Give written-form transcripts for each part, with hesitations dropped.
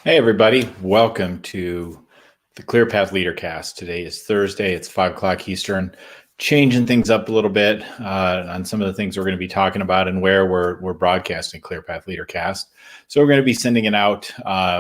Hey, everybody. Welcome to the Clear Path Leadercast. Today is Thursday. It's 5 o'clock Eastern. Changing things up a little bit on some of the things we're going to be talking about and where we're broadcasting Clear Path Leadercast. So we're going to be sending it out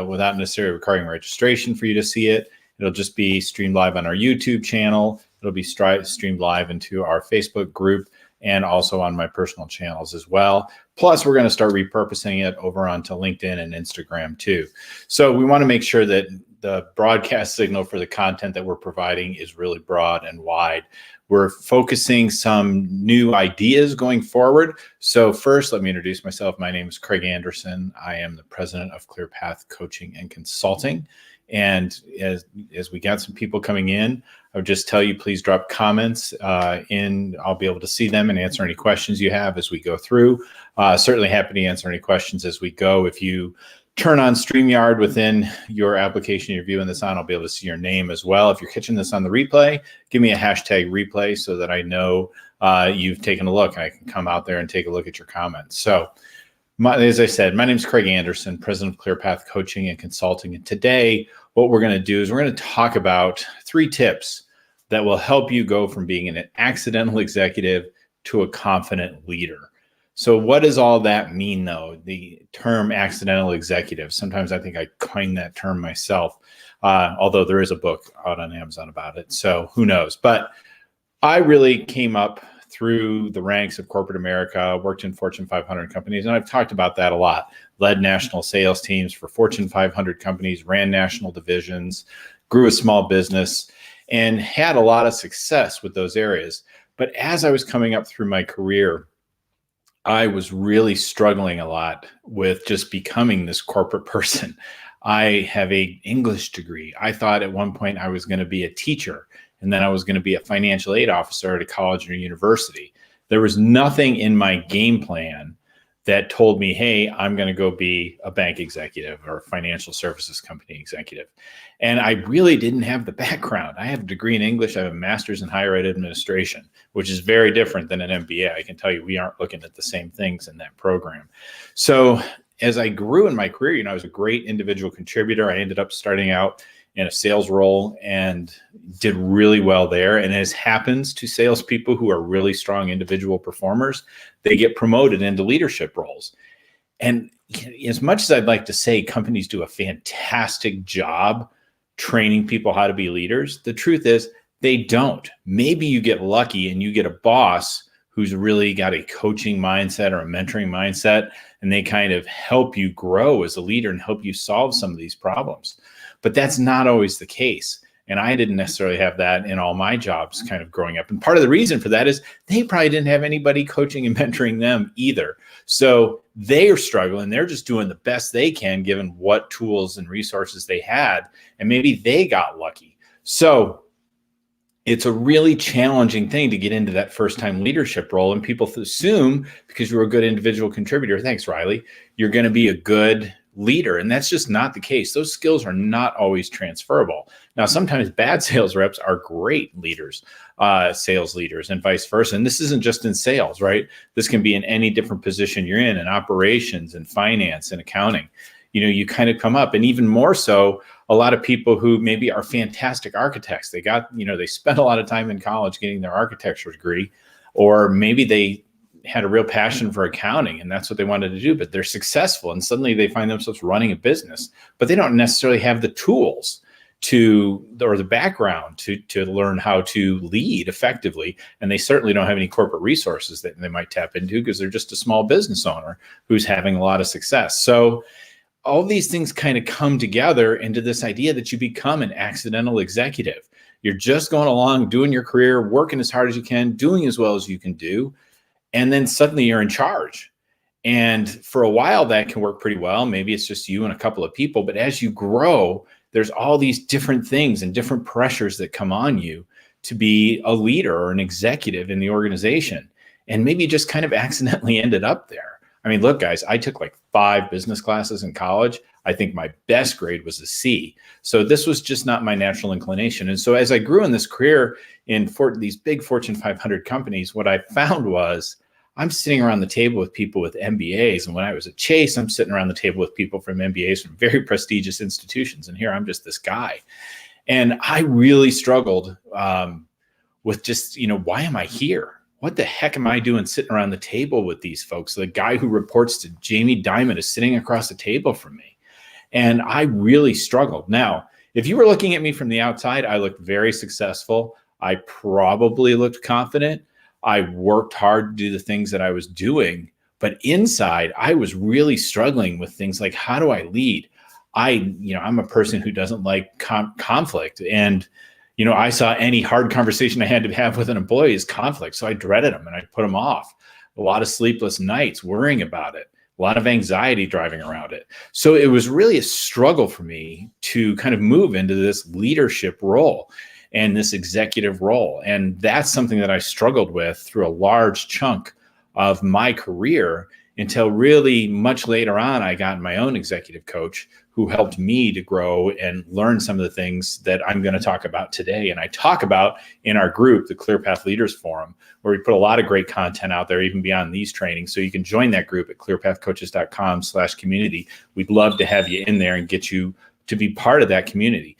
without necessarily requiring registration for you to see it. It'll just be streamed live on our YouTube channel. It'll be streamed live into our Facebook group and also on my personal channels as well. Plus, we're going to start repurposing it over onto LinkedIn and Instagram too. So we want to make sure that the broadcast signal for the content that we're providing is really broad and wide. We're focusing some new ideas going forward. So first, let me introduce myself. My name is Craig Anderson. I am the president of Clear Path Coaching and Consulting. And as we got some people coming in, I would just tell you, please drop comments in. I'll be able to see them and answer any questions you have as we go through. Certainly happy to answer any questions as we go. If you turn on StreamYard within your application you're viewing this on, I'll be able to see your name as well. If you're catching this on the replay, give me a hashtag replay so that I know you've taken a look and I can come out there and take a look at your comments. So as I said, my name is Craig Anderson, president of Clear Path Coaching and Consulting. And today, what we're going to do is we're going to talk about 3 tips that will help you go from being an accidental executive to a confident leader. So what does all that mean, though? The term accidental executive. Sometimes I think I coined that term myself, although there is a book out on Amazon about it. So who knows? But I really came up through the ranks of corporate America, worked in Fortune 500 companies, and I've talked about that a lot. Led national sales teams for Fortune 500 companies, ran national divisions, grew a small business, and had a lot of success with those areas. But as I was coming up through my career, I was really struggling a lot with just becoming this corporate person. I have an English degree. I thought at one point I was going to be a teacher, and then I was going to be a financial aid officer at a college or university. There was nothing in my game plan that told me, hey, I'm going to go be a bank executive or a financial services company executive. And I really didn't have the background. I have a degree in English. I have a master's in higher ed administration, which is very different than an MBA. I can tell you we aren't looking at the same things in that program. So as I grew in my career, I was a great individual contributor. I ended up starting out in a sales role and did really well there. And as happens to salespeople who are really strong individual performers, they get promoted into leadership roles. And as much as I'd like to say companies do a fantastic job training people how to be leaders, the truth is they don't. Maybe you get lucky and you get a boss who's really got a coaching mindset or a mentoring mindset, and they kind of help you grow as a leader and help you solve some of these problems. But that's not always the case. And I didn't necessarily have that in all my jobs kind of growing up. And part of the reason for that is they probably didn't have anybody coaching and mentoring them either. So they are struggling. They're just doing the best they can given what tools and resources they had. And maybe they got lucky. So it's a really challenging thing to get into that first-time leadership role. And people assume because you're a good individual contributor, thanks, Riley, you're going to be a good leader. And that's just not the case. Those skills are not always transferable. Now, sometimes bad sales reps are great leaders, sales leaders, and vice versa. And this isn't just in sales, right? This can be in any different position you're in operations and finance and accounting. You kind of come up, and even more so, a lot of people who maybe are fantastic architects, they spent a lot of time in college getting their architecture degree, or maybe they had a real passion for accounting and that's what they wanted to do, but they're successful and suddenly they find themselves running a business, but they don't necessarily have the tools or the background to learn how to lead effectively. And they certainly don't have any corporate resources that they might tap into because they're just a small business owner who's having a lot of success. So all these things kind of come together into this idea that you become an accidental executive. You're just going along, doing your career, working as hard as you can, doing as well as you can do. And then suddenly you're in charge. And for a while that can work pretty well. Maybe it's just you and a couple of people, but as you grow, there's all these different things and different pressures that come on you to be a leader or an executive in the organization. And maybe you just kind of accidentally ended up there. I mean, look, guys, I took like 5 business classes in college. I think my best grade was a C. So this was just not my natural inclination. And so as I grew in this career in these big Fortune 500 companies, what I found was I'm sitting around the table with people with MBAs. And when I was at Chase, I'm sitting around the table with people from MBAs from very prestigious institutions. And here I'm just this guy. And I really struggled with just, why am I here? What the heck am I doing sitting around the table with these folks? The guy who reports to Jamie Dimon is sitting across the table from me. And I really struggled. Now, if you were looking at me from the outside, I looked very successful. I probably looked confident. I worked hard to do the things that I was doing. But inside, I was really struggling with things like, how do I lead? I'm a person who doesn't like conflict. And I saw any hard conversation I had to have with an employee as conflict. So I dreaded them and I put them off. A lot of sleepless nights worrying about it, a lot of anxiety driving around it. So it was really a struggle for me to kind of move into this leadership role and this executive role. And that's something that I struggled with through a large chunk of my career until really much later on, I got my own executive coach who helped me to grow and learn some of the things that I'm going to talk about today. And I talk about in our group, the Clear Path Leaders Forum, where we put a lot of great content out there, even beyond these trainings. So you can join that group at clearpathcoaches.com/community. We'd love to have you in there and get you to be part of that community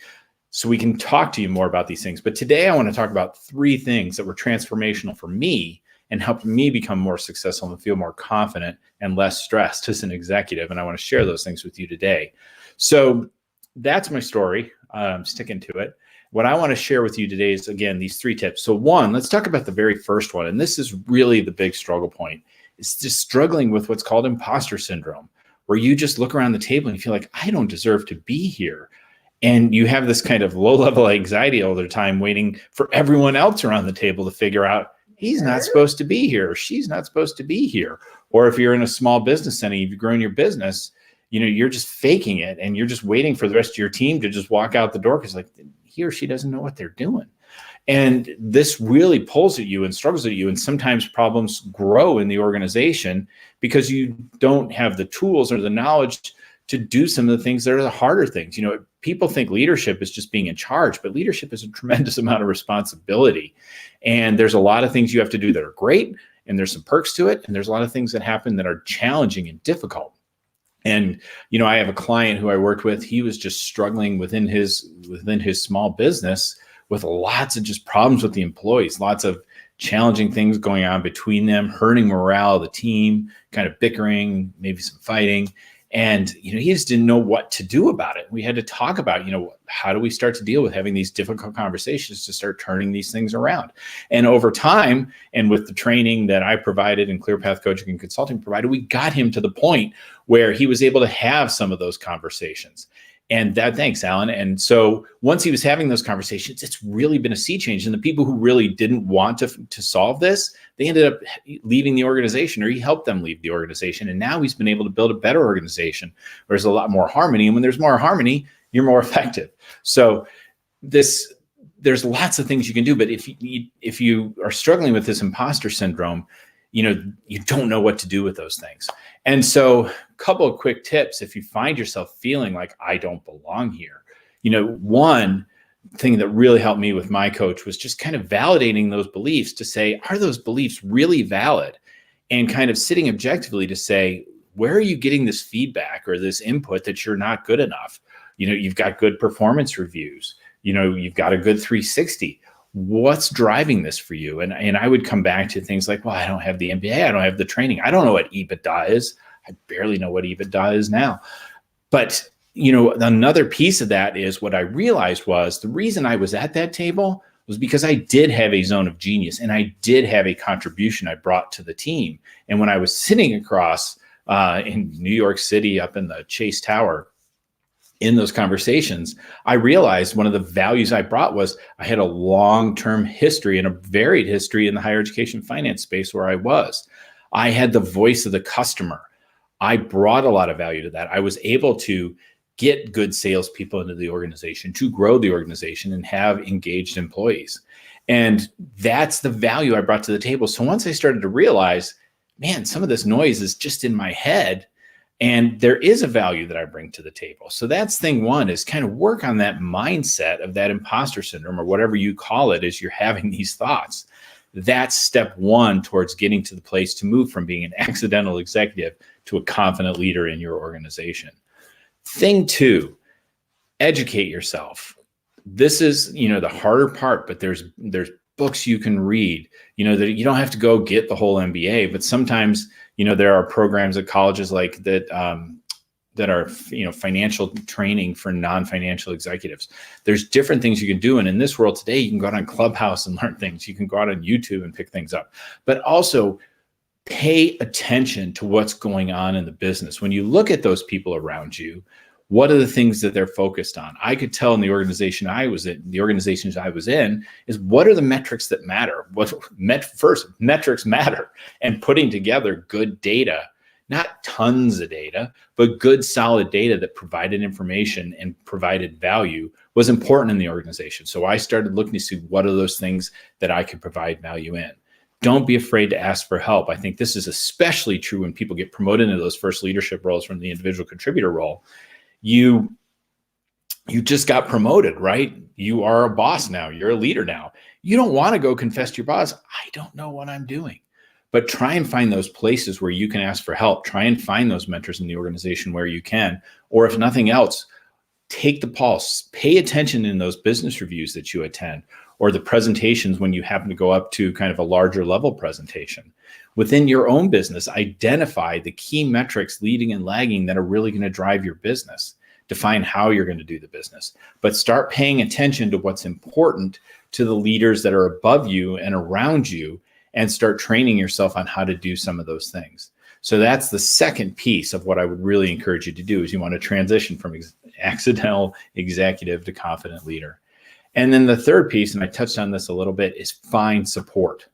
so we can talk to you more about these things. But today I want to talk about 3 things that were transformational for me and helped me become more successful and feel more confident and less stressed as an executive. And I want to share those things with you today. So that's my story. I'm sticking to it. What I want to share with you today is, again, these 3 tips. So 1, let's talk about the very first one. And this is really the big struggle point. It's just struggling with what's called imposter syndrome, where you just look around the table and you feel like, I don't deserve to be here. And you have this kind of low-level anxiety all the time, waiting for everyone else around the table to figure out, he's not supposed to be here, or she's not supposed to be here. Or if you're in a small business setting, you've grown your business, you're just faking it and you're just waiting for the rest of your team to just walk out the door because like he or she doesn't know what they're doing. And this really pulls at you and struggles at you. And sometimes problems grow in the organization because you don't have the tools or the knowledge to do some of the things that are the harder things. People think leadership is just being in charge, but leadership is a tremendous amount of responsibility. And there's a lot of things you have to do that are great, and there's some perks to it. And there's a lot of things that happen that are challenging and difficult. And, I have a client who I worked with, he was just struggling within his small business with lots of just problems with the employees, lots of challenging things going on between them, hurting morale of the team, kind of bickering, maybe some fighting. And, he just didn't know what to do about it. We had to talk about, how do we start to deal with having these difficult conversations to start turning these things around? And over time, and with the training that I provided and Clear Path Coaching and Consulting provided, we got him to the point where he was able to have some of those conversations. And thanks, Alan. And so once he was having those conversations, it's really been a sea change. And the people who really didn't want to solve this, they ended up leaving the organization, or he helped them leave the organization. And now he's been able to build a better organization where there's a lot more harmony. And when there's more harmony, you're more effective. So there's lots of things you can do. But if you are struggling with this imposter syndrome, you don't know what to do with those things. And so a couple of quick tips, if you find yourself feeling like I don't belong here, one thing that really helped me with my coach was just kind of validating those beliefs to say, are those beliefs really valid? And kind of sitting objectively to say, where are you getting this feedback or this input that you're not good enough? You've got good performance reviews, you've got a good 360. What's driving this for you? And I would come back to things like, well, I don't have the MBA. I don't have the training. I don't know what EBITDA is. I barely know what EBITDA is now. But, another piece of that is what I realized was the reason I was at that table was because I did have a zone of genius and I did have a contribution I brought to the team. And when I was sitting across in New York City up in the Chase Tower, in those conversations, I realized one of the values I brought was I had a long-term history and a varied history in the higher education finance space where I was. I had the voice of the customer. I brought a lot of value to that. I was able to get good salespeople into the organization, to grow the organization and have engaged employees. And that's the value I brought to the table. So once I started to realize, man, some of this noise is just in my head, and there is a value that I bring to the table. So that's thing 1, is kind of work on that mindset of that imposter syndrome, or whatever you call it as you're having these thoughts. That's step one towards getting to the place to move from being an accidental executive to a confident leader in your organization. Thing two, educate yourself. This is, the harder part, but there's books you can read, that you don't have to go get the whole MBA, but sometimes, there are programs at colleges like that, that are, financial training for non-financial executives. There's different things you can do. And in this world today, you can go out on Clubhouse and learn things. You can go out on YouTube and pick things up, but also pay attention to what's going on in the business. When you look at those people around you, what are the things that they're focused on? I could tell in the organizations I was in, is what are the metrics that matter? First, metrics matter, and putting together good data, not tons of data, but good solid data that provided information and provided value was important in the organization. So I started looking to see what are those things that I could provide value in. Don't be afraid to ask for help. I think this is especially true when people get promoted into those first leadership roles from the individual contributor role. You just got promoted, right? You are a boss now. You're a leader now. You don't want to go confess to your boss, I don't know what I'm doing. But try and find those places where you can ask for help. Try and find those mentors in the organization where you can. Or if nothing else, take the pulse. Pay attention in those business reviews that you attend, or the presentations when you happen to go up to kind of a larger level presentation. Within your own business, identify the key metrics leading and lagging that are really going to drive your business. Define how you're going to do the business, but start paying attention to what's important to the leaders that are above you and around you, and start training yourself on how to do some of those things. So that's the second piece of what I would really encourage you to do, is you want to transition from accidental executive to confident leader. And then the third piece, and I touched on this a little bit, is find support.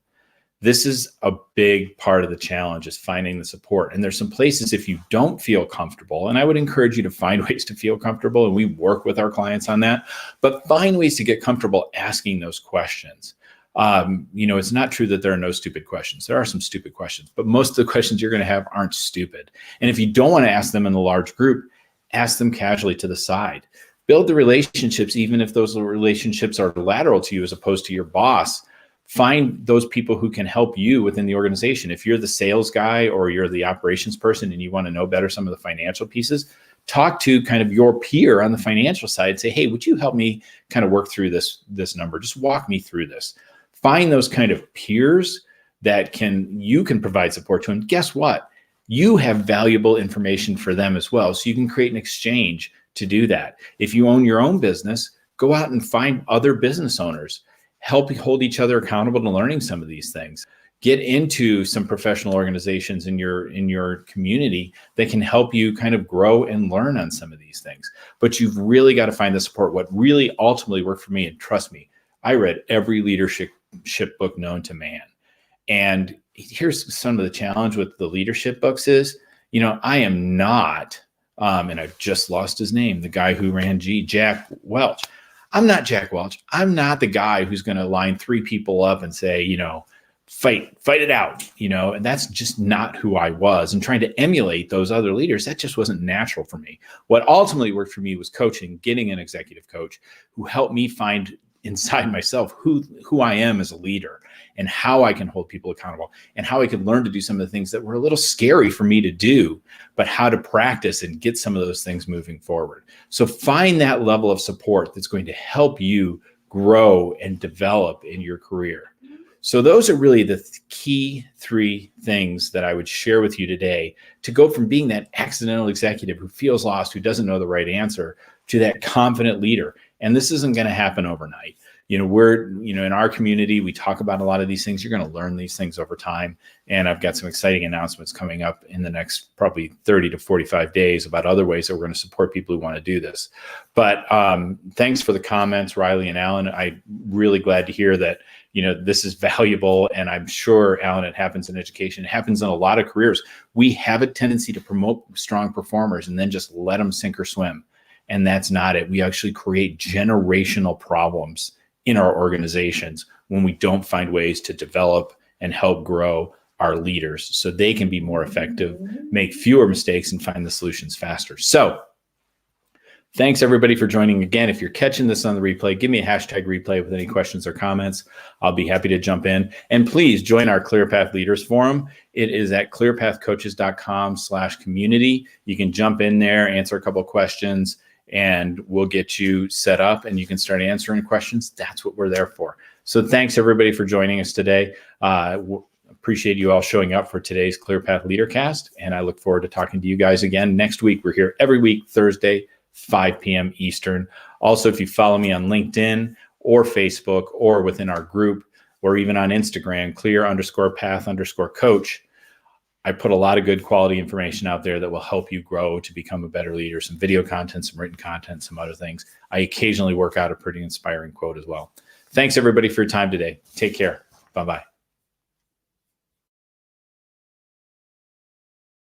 This is a big part of the challenge, is finding the support. And there's some places, if you don't feel comfortable, and I would encourage you to find ways to feel comfortable, and we work with our clients on that, but find ways to get comfortable asking those questions. It's not true that there are no stupid questions. There are some stupid questions, but most of the questions you're going to have aren't stupid. And if you don't want to ask them in the large group, ask them casually to the side. Build the relationships, even if those relationships are lateral to you as opposed to your boss. Find those people who can help you within the organization. If you're the sales guy or you're the operations person and you want to know better some of the financial pieces, talk to kind of your peer on the financial side. Say, hey, would you help me kind of work through this number? Just walk me through this. Find those kind of peers that you can provide support to. And guess what? You have valuable information for them as well. So you can create an exchange to do that. If you own your own business, go out and find other business owners. Help hold each other accountable to learning some of these things. Get into some professional organizations in your community that can help you kind of grow and learn on some of these things. But you've really got to find the support. What really ultimately worked for me, and trust me, I read every leadership book known to man. And here's some of the challenge with the leadership books is, I am not, and I've just lost his name, the guy who ran Jack Welch. I'm not Jack Welch. I'm not the guy who's going to line three people up and say, fight it out, and that's just not who I was. And trying to emulate those other leaders, that just wasn't natural for me. What ultimately worked for me was coaching, getting an executive coach who helped me find inside myself who I am as a leader and how I can hold people accountable and how I could learn to do some of the things that were a little scary for me to do, but how to practice and get some of those things moving forward. So find that level of support that's going to help you grow and develop in your career. So those are really the key three things that I would share with you today to go from being that accidental executive who feels lost, who doesn't know the right answer, to that confident leader. And this isn't going to happen overnight. We're, in our community, we talk about a lot of these things. You're going to learn these things over time. And I've got some exciting announcements coming up in the next probably 30 to 45 days about other ways that we're going to support people who want to do this. But thanks for the comments, Riley and Alan. I'm really glad to hear that, this is valuable. And I'm sure, Alan, it happens in education. It happens in a lot of careers. We have a tendency to promote strong performers and then just let them sink or swim. And that's not it. We actually create generational problems in our organizations when we don't find ways to develop and help grow our leaders so they can be more effective, make fewer mistakes, and find the solutions faster. So Thanks everybody for joining again. If you're catching this on the replay, give me a hashtag replay with any questions or comments. I'll be happy to jump in. And please join our Clear Path Leaders Forum. It is at clearpathcoaches.com/community. You can jump in there, answer a couple of questions, and we'll get you set up and you can start answering questions. That's what we're there for. So thanks everybody for joining us today. Appreciate you all showing up for today's Clear Path Leadercast. And I look forward to talking to you guys again next week. We're here every week, Thursday, 5 p.m. Eastern. Also, if you follow me on LinkedIn or Facebook or within our group or even on Instagram, clear_path_coach, I put a lot of good quality information out there that will help you grow to become a better leader, some video content, some written content, some other things. I occasionally work out a pretty inspiring quote as well. Thanks everybody for your time today. Take care. Bye-bye.